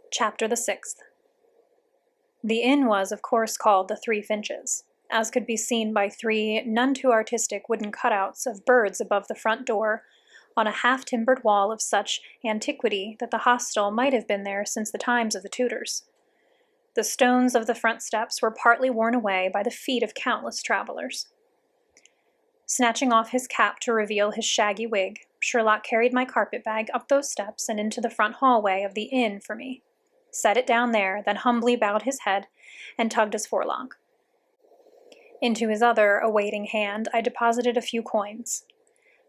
Chapter the 6th. The inn was, of course, called the Three Finches, as could be seen by three none-too-artistic wooden cutouts of birds above the front door, on a half-timbered wall of such antiquity that the hostel might have been there since the times of the Tudors. The stones of the front steps were partly worn away by the feet of countless travelers. Snatching off his cap to reveal his shaggy wig, Sherlock carried my carpet-bag up those steps and into the front hallway of the inn for me, set it down there, then humbly bowed his head and tugged his forelock. Into his other awaiting hand I deposited a few coins.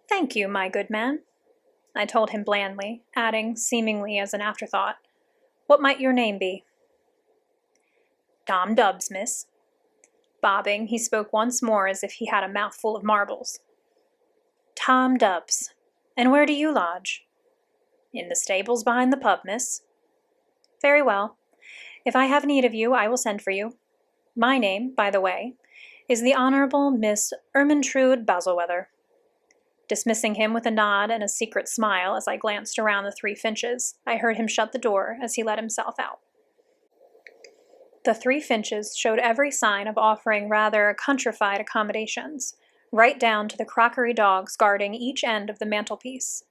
"Thank you, my good man," I told him blandly, adding, seemingly as an afterthought, "What might your name be?" "Tom Dubbs, miss." Bobbing, he spoke once more as if he had a mouthful of marbles. "Tom Dubbs. And where do you lodge?" "In the stables behind the pub, miss." "Very well. If I have need of you, I will send for you. My name, by the way, is the Honorable Miss Ermintrude Basilweather." Dismissing him with a nod and a secret smile as I glanced around the Three Finches, I heard him shut the door as he let himself out. The Three Finches showed every sign of offering rather countrified accommodations, right down to the crockery dogs guarding each end of the mantelpiece.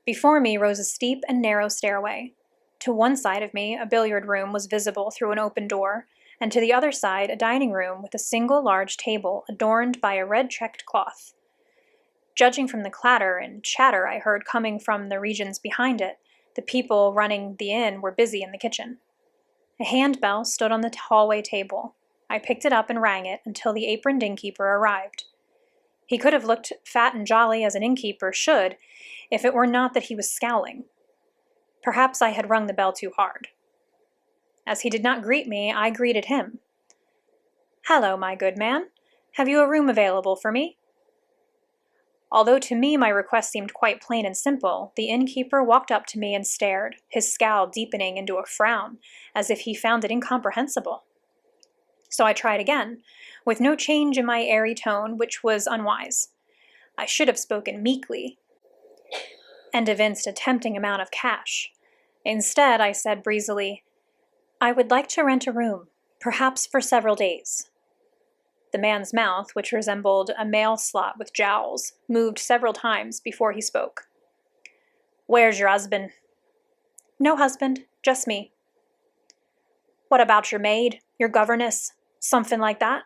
Before me rose a steep and narrow stairway. To one side of me, a billiard room was visible through an open door, and to the other side, a dining room with a single large table adorned by a red-checked cloth. Judging from the clatter and chatter I heard coming from the regions behind it, the people running the inn were busy in the kitchen. A handbell stood on the hallway table. I picked it up and rang it until the aproned innkeeper arrived. He could have looked fat and jolly as an innkeeper should, if it were not that he was scowling. Perhaps I had rung the bell too hard. As he did not greet me, I greeted him. "Hello, my good man. Have you a room available for me?" Although to me my request seemed quite plain and simple, the innkeeper walked up to me and stared, his scowl deepening into a frown, as if he found it incomprehensible. So I tried again, with no change in my airy tone, which was unwise. I should have spoken meekly, and evinced a tempting amount of cash. Instead, I said breezily, "I would like to rent a room, perhaps for several days." The man's mouth, which resembled a mail slot with jowls, moved several times before he spoke. "Where's your husband?" "No husband, just me." "What about your maid, your governess, something like that?"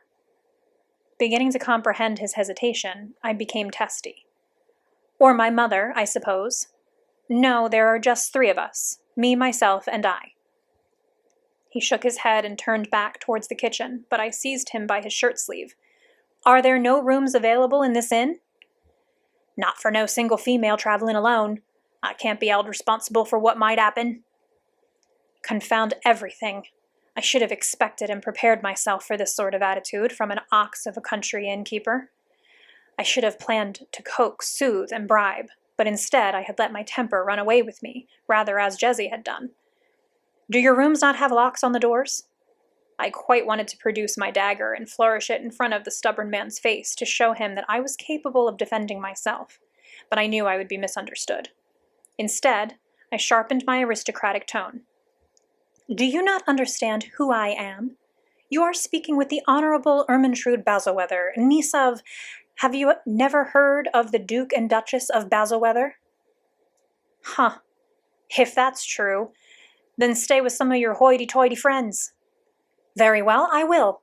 Beginning to comprehend his hesitation, I became testy. "Or my mother, I suppose." "No, there are just three of us, me, myself, and I." He shook his head and turned back towards the kitchen, but I seized him by his shirt sleeve. "Are there no rooms available in this inn?" "Not for no single female traveling alone. I can't be held responsible for what might happen." Confound everything! I should have expected and prepared myself for this sort of attitude from an ox of a country innkeeper. I should have planned to coax, soothe, and bribe, but instead I had let my temper run away with me, rather as Jessie had done. "Do your rooms not have locks on the doors?" I quite wanted to produce my dagger and flourish it in front of the stubborn man's face to show him that I was capable of defending myself, but I knew I would be misunderstood. Instead, I sharpened my aristocratic tone. "Do you not understand who I am? You are speaking with the Honorable Ermintrude Basilweather, niece of— Have you never heard of the Duke and Duchess of Basilweather?" "Huh. If that's true, then stay with some of your hoity-toity friends." "Very well, I will."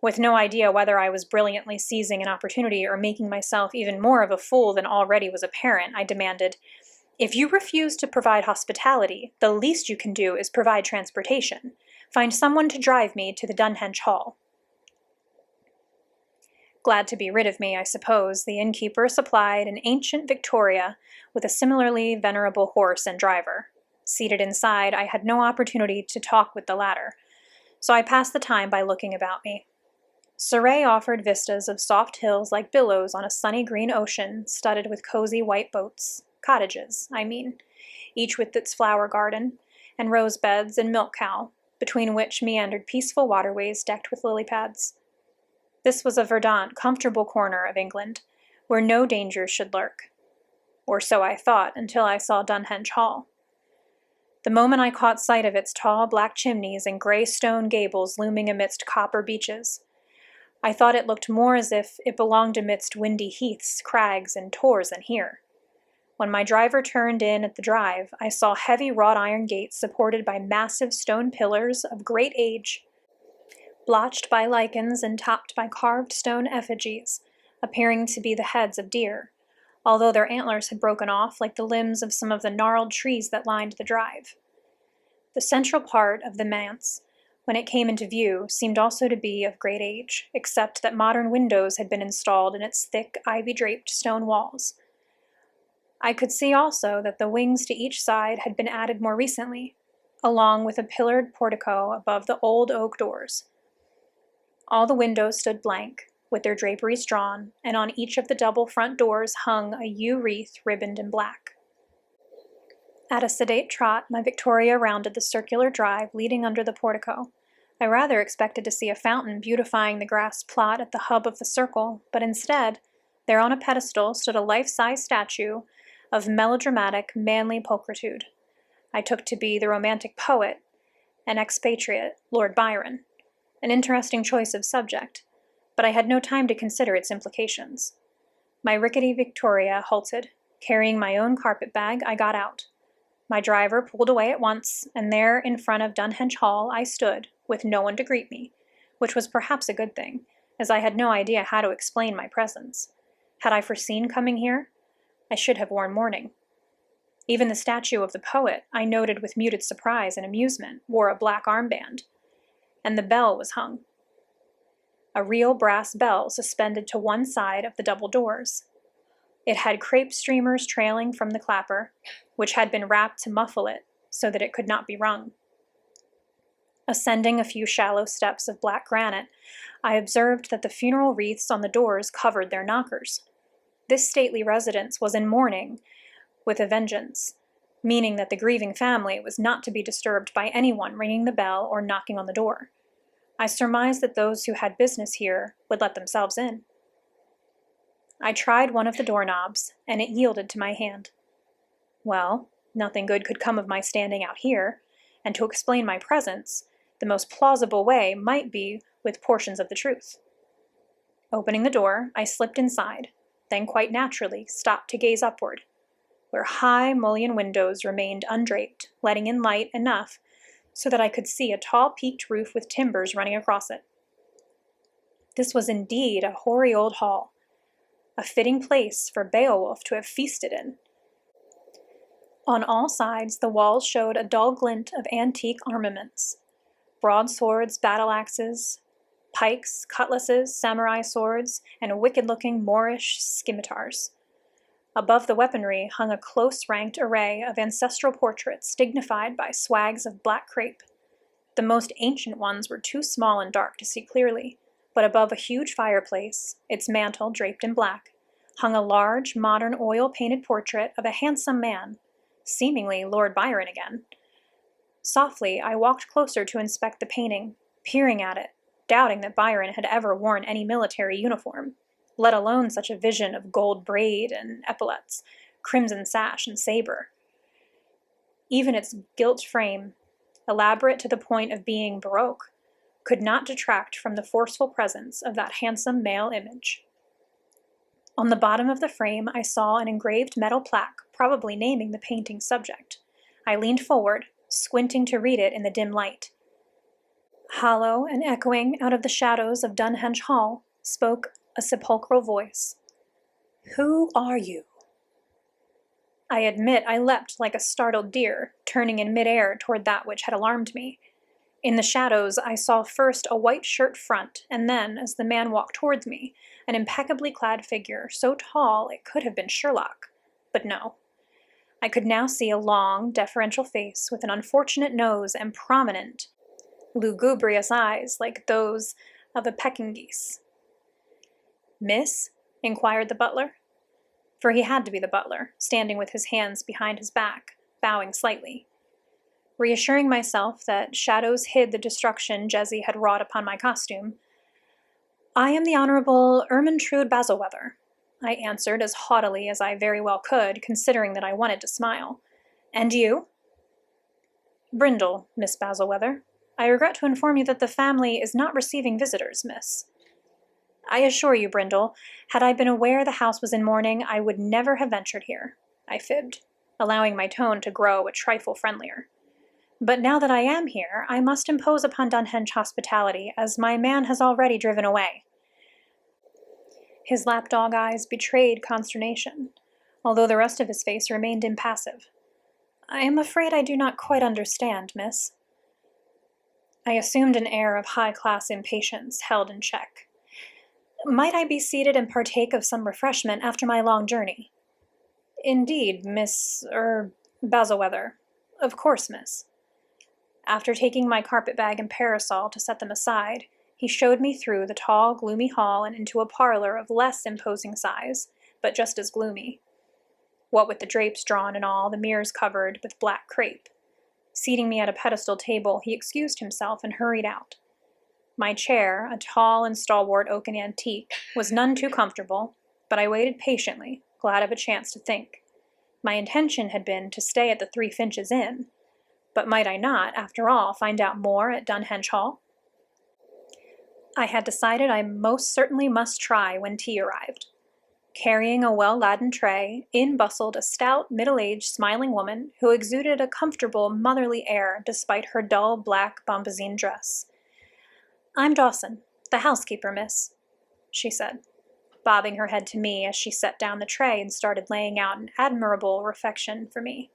With no idea whether I was brilliantly seizing an opportunity or making myself even more of a fool than already was apparent, I demanded, "If you refuse to provide hospitality, the least you can do is provide transportation. Find someone to drive me to the Dunhenge Hall." Glad to be rid of me, I suppose, the innkeeper supplied an ancient Victoria with a similarly venerable horse and driver. Seated inside, I had no opportunity to talk with the latter, so I passed the time by looking about me. Surrey offered vistas of soft hills like billows on a sunny green ocean studded with cozy white boats, cottages, I mean, each with its flower garden, and rose beds and milk cow, between which meandered peaceful waterways decked with lily pads. This was a verdant, comfortable corner of England, where no dangers should lurk. Or so I thought until I saw Dunhenge Hall. The moment I caught sight of its tall black chimneys and gray stone gables looming amidst copper beeches, I thought it looked more as if it belonged amidst windy heaths, crags, and tors than here. When my driver turned in at the drive, I saw heavy wrought iron gates supported by massive stone pillars of great age, blotched by lichens and topped by carved stone effigies, appearing to be the heads of deer, although their antlers had broken off like the limbs of some of the gnarled trees that lined the drive. The central part of the manse, when it came into view, seemed also to be of great age, except that modern windows had been installed in its thick, ivy-draped stone walls. I could see also that the wings to each side had been added more recently, along with a pillared portico above the old oak doors. All the windows stood blank, with their draperies drawn, and on each of the double front doors hung a yew wreath ribboned in black. At a sedate trot, my Victoria rounded the circular drive leading under the portico. I rather expected to see a fountain beautifying the grass plot at the hub of the circle, but instead, there on a pedestal stood a life-size statue of melodramatic, manly pulchritude. I took to be the romantic poet and expatriate Lord Byron, an interesting choice of subject, but I had no time to consider its implications. My rickety Victoria halted. Carrying my own carpet bag, I got out. My driver pulled away at once, and there in front of Dunhenge Hall I stood, with no one to greet me, which was perhaps a good thing, as I had no idea how to explain my presence. Had I foreseen coming here? I should have worn mourning. Even the statue of the poet, I noted with muted surprise and amusement, wore a black armband, and the bell was hung. A real brass bell suspended to one side of the double doors. It had crepe streamers trailing from the clapper, which had been wrapped to muffle it so that it could not be rung. Ascending a few shallow steps of black granite, I observed that the funeral wreaths on the doors covered their knockers. This stately residence was in mourning with a vengeance, meaning that the grieving family was not to be disturbed by anyone ringing the bell or knocking on the door. I surmised that those who had business here would let themselves in. I tried one of the doorknobs, and it yielded to my hand. Well, nothing good could come of my standing out here, and to explain my presence, the most plausible way might be with portions of the truth. Opening the door, I slipped inside, then quite naturally stopped to gaze upward, where high mullioned windows remained undraped, letting in light enough so that I could see a tall peaked roof with timbers running across it. This was indeed a hoary old hall, a fitting place for Beowulf to have feasted in. On all sides the walls showed a dull glint of antique armaments, broadswords, battle-axes, pikes, cutlasses, samurai swords, and wicked-looking Moorish scimitars. Above the weaponry hung a close-ranked array of ancestral portraits dignified by swags of black crepe. The most ancient ones were too small and dark to see clearly, but above a huge fireplace, its mantle draped in black, hung a large, modern oil-painted portrait of a handsome man, seemingly Lord Byron again. Softly, I walked closer to inspect the painting, peering at it, doubting that Byron had ever worn any military uniform, let alone such a vision of gold braid and epaulets, crimson sash and saber. Even its gilt frame, elaborate to the point of being Baroque, could not detract from the forceful presence of that handsome male image. On the bottom of the frame I saw an engraved metal plaque, probably naming the painting's subject. I leaned forward, squinting to read it in the dim light. Hollow and echoing out of the shadows of Dunhenge Hall spoke a sepulchral voice. "Who are you?" I admit I leapt like a startled deer, turning in midair toward that which had alarmed me. In the shadows I saw first a white shirt front, and then, as the man walked towards me, an impeccably clad figure, so tall it could have been Sherlock. But no. I could now see a long, deferential face with an unfortunate nose and prominent, lugubrious eyes like those of a pecking geese. "Miss?" inquired the butler. For he had to be the butler, standing with his hands behind his back, bowing slightly. Reassuring myself that shadows hid the destruction Jessie had wrought upon my costume, "I am the Honorable Ermintrude Basilweather," I answered as haughtily as I very well could, considering that I wanted to smile. "And you?" Brindle, Miss Basilweather. I regret to inform you that the family is not receiving visitors, miss. I assure you, Brindle, had I been aware the house was in mourning, I would never have ventured here, I fibbed, allowing my tone to grow a trifle friendlier. But now that I am here, I must impose upon Dunhenge hospitality, as my man has already driven away. His lapdog eyes betrayed consternation, although the rest of his face remained impassive. I am afraid I do not quite understand, miss. I assumed an air of high-class impatience, held in check. Might I be seated and partake of some refreshment after my long journey? Indeed, Basilweather. Of course, miss. After taking my carpet-bag and parasol to set them aside, he showed me through the tall, gloomy hall and into a parlor of less imposing size, but just as gloomy. What with the drapes drawn and all, the mirrors covered with black crepe. Seating me at a pedestal table, he excused himself and hurried out. My chair, a tall and stalwart oaken antique, was none too comfortable, but I waited patiently, glad of a chance to think. My intention had been to stay at the Three Finches Inn, but might I not, after all, find out more at Dunhenge Hall? I had decided I most certainly must try when tea arrived. Carrying a well-laden tray, in bustled a stout, middle-aged, smiling woman who exuded a comfortable, motherly air despite her dull black bombazine dress. I'm Dawson, the housekeeper, miss, she said, bobbing her head to me as she set down the tray and started laying out an admirable refection for me.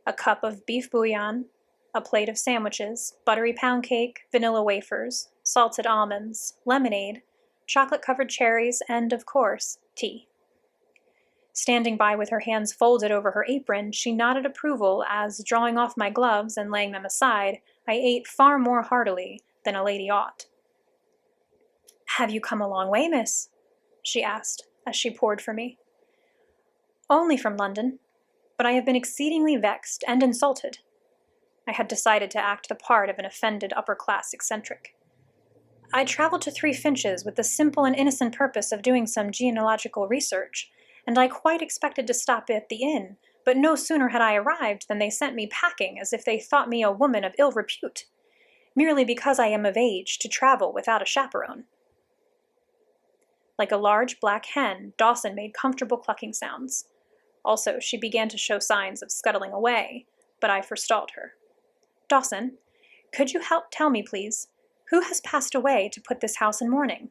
A cup of beef bouillon, a plate of sandwiches, buttery pound cake, vanilla wafers, salted almonds, lemonade, chocolate-covered cherries, and, of course, tea. Standing by with her hands folded over her apron, she nodded approval as, drawing off my gloves and laying them aside, I ate far more heartily than a lady ought. Have you come a long way, miss? She asked, as she poured for me. Only from London, but I have been exceedingly vexed and insulted. I had decided to act the part of an offended upper-class eccentric. I traveled to Three Finches with the simple and innocent purpose of doing some genealogical research, and I quite expected to stop at the inn, but no sooner had I arrived than they sent me packing as if they thought me a woman of ill repute, merely because I am of age to travel without a chaperone. Like a large black hen, Dawson made comfortable clucking sounds. Also, she began to show signs of scuttling away, but I forestalled her. Dawson, could you tell me, please, who has passed away to put this house in mourning?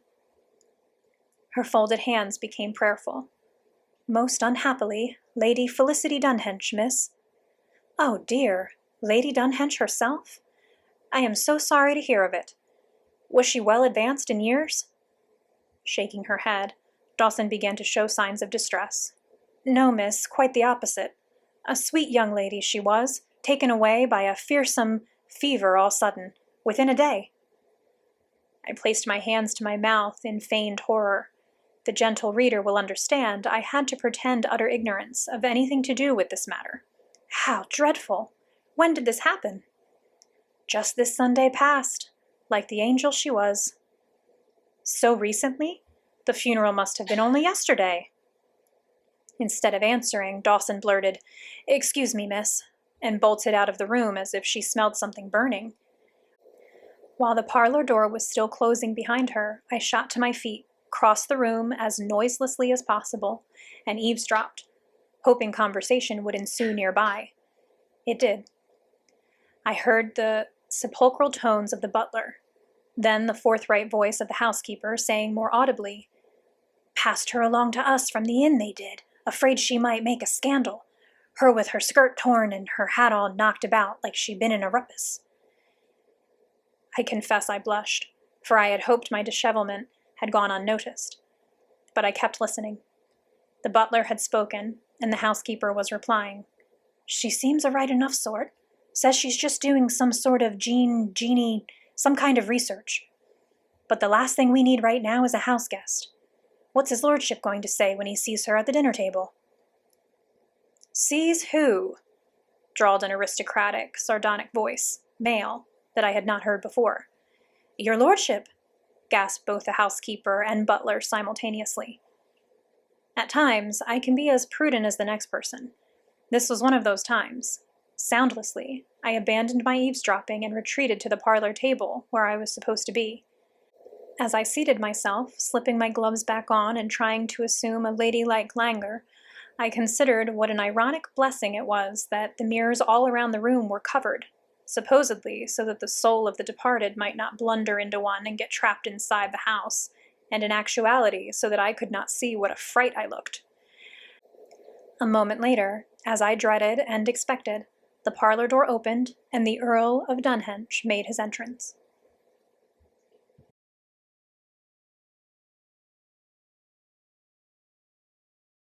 Her folded hands became prayerful. Most unhappily, Lady Felicity Dunhenge, miss. Oh, dear, Lady Dunhenge herself? I am so sorry to hear of it. Was she well advanced in years? Shaking her head, Dawson began to show signs of distress. No, miss, quite the opposite. A sweet young lady she was, taken away by a fearsome fever all sudden, within a day. I placed my hands to my mouth in feigned horror. The gentle reader will understand I had to pretend utter ignorance of anything to do with this matter. How dreadful! When did this happen? Just this Sunday past, like the angel she was. So recently? The funeral must have been only yesterday. Instead of answering, Dawson blurted, Excuse me, miss, and bolted out of the room as if she smelled something burning. While the parlor door was still closing behind her, I shot to my feet, crossed the room as noiselessly as possible, and eavesdropped, hoping conversation would ensue nearby. It did. I heard the sepulchral tones of the butler, then the forthright voice of the housekeeper saying more audibly, Passed her along to us from the inn, they did, afraid she might make a scandal, her with her skirt torn and her hat all knocked about like she'd been in a rumpus. I confess I blushed, for I had hoped my dishevelment had gone unnoticed. But I kept listening. The butler had spoken, and the housekeeper was replying. She seems a right enough sort. Says she's just doing some sort of some kind of research. But the last thing we need right now is a house guest. What's his lordship going to say when he sees her at the dinner table? Sees who? Drawled an aristocratic, sardonic voice, male, that I had not heard before. Your lordship, gasped both the housekeeper and butler simultaneously. At times, I can be as prudent as the next person. This was one of those times. Soundlessly, I abandoned my eavesdropping and retreated to the parlor table, where I was supposed to be. As I seated myself, slipping my gloves back on and trying to assume a ladylike languor, I considered what an ironic blessing it was that the mirrors all around the room were covered, supposedly so that the soul of the departed might not blunder into one and get trapped inside the house, and in actuality so that I could not see what a fright I looked. A moment later, as I dreaded and expected, the parlor door opened, and the Earl of Dunhenge made his entrance.